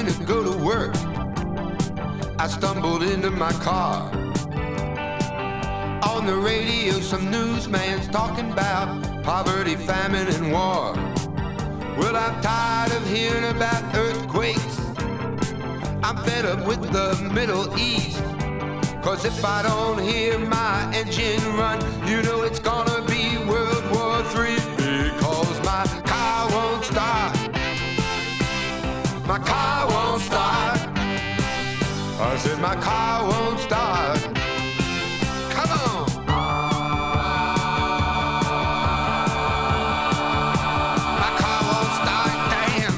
trying to go to work, I stumbled into my car. On the radio, some newsman's talking about poverty, famine, and war. Well, I'm tired of hearing about earthquakes. I'm fed up with the Middle East. 'Cause if I don't hear my engine run, you know it's gonna be World War III. Because my car won't start. My car won't start. I said my car won't start. Come on. My car won't start. Damn.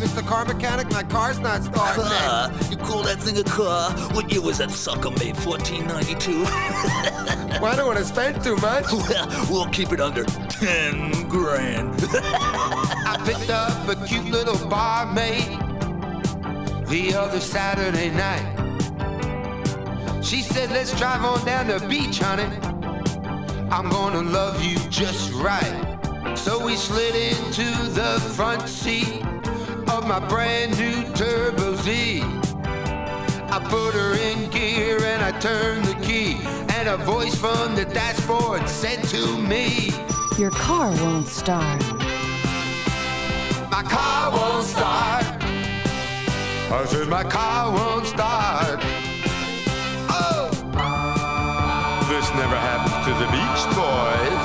Mr. Car Mechanic, my car's not starting. Car? You call that thing a car? What year was that sucker made? 1492? Well, I don't want to spend too much. Well, we'll keep it under 10 grand. I picked up a cute little barmaid the other Saturday night. She said, let's drive on down the beach, honey. I'm gonna love you just right. So we slid into the front seat of my brand new Turbo Z. I put her in gear and I turned the key, and a voice from the dashboard said to me, your car won't start. my car won't start. I said my car won't start. Oh! This never happens to the Beach Boys.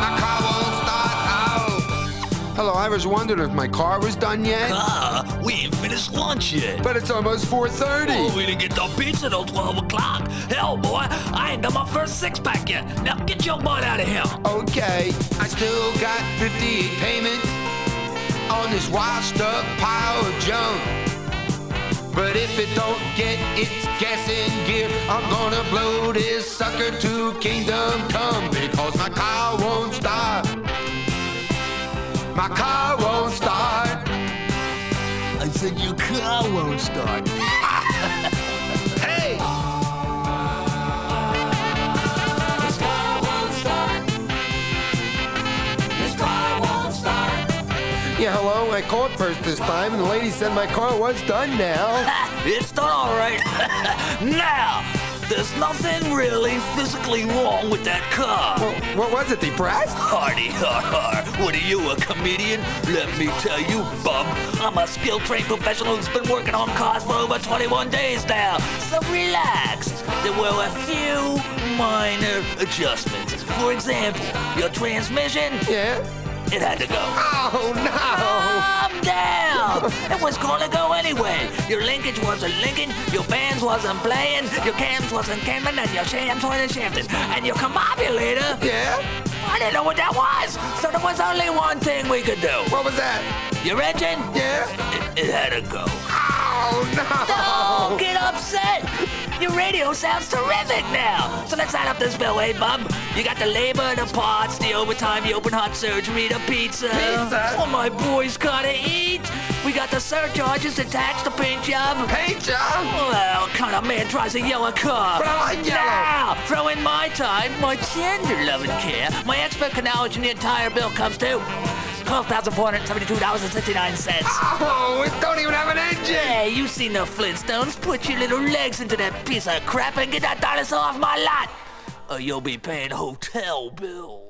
My car won't start. Oh! Hello, I was wondering if my car was done yet. Car? We ain't finished lunch yet. But it's almost 4:30. Oh, we didn't get the pizza till 12 o'clock. Hell, boy, I ain't done my first six-pack yet. Now get your butt out of here. Okay, I still got 58 payments on this washed-up pile of junk. But if it don't get its gas in gear, I'm gonna blow this sucker to kingdom come. Because my car won't start. My car won't start. I said your car won't start. Hey! This car won't start. This car won't start. Yeah, hello, I called first this time, and the lady said my car was done now. It's done all right. Now, there's nothing really physically wrong with that car. Well, what was it, depressed? Hardy har. What are you, a comedian? Let me tell you, bub, I'm a skill-trained professional who's been working on cars for over 21 days now. So relax. There were a few minor adjustments. For example, your transmission, Yeah? it had to go. Oh, no! Calm down! It was gonna go anyway. Your linkage wasn't linking, your bands wasn't playing, your cams wasn't camming, and your shams wasn't shifting. And your combobulator, Yeah? I didn't know what that was. So there was only one thing we could do. What was that? Your engine, Yeah? it had to go. Oh, no! Don't get upset. Your radio sounds terrific now. So let's add up this bill, eh, bub? You got the labor, the parts, the overtime, the open heart surgery, the pizza. Pizza? Oh, my boys gotta eat. We got the surcharges attached to paint job. Paint job? Well, kind of man tries a yellow car? But I like yellow. Now, throw in my time, my tender-loving care. My expert canal engineer tire bill comes to $12,472.69. Oh, it don't even have an engine! Hey, you seen the Flintstones? Put your little legs into that piece of crap and get that dinosaur off my lot, or you'll be paying hotel bill.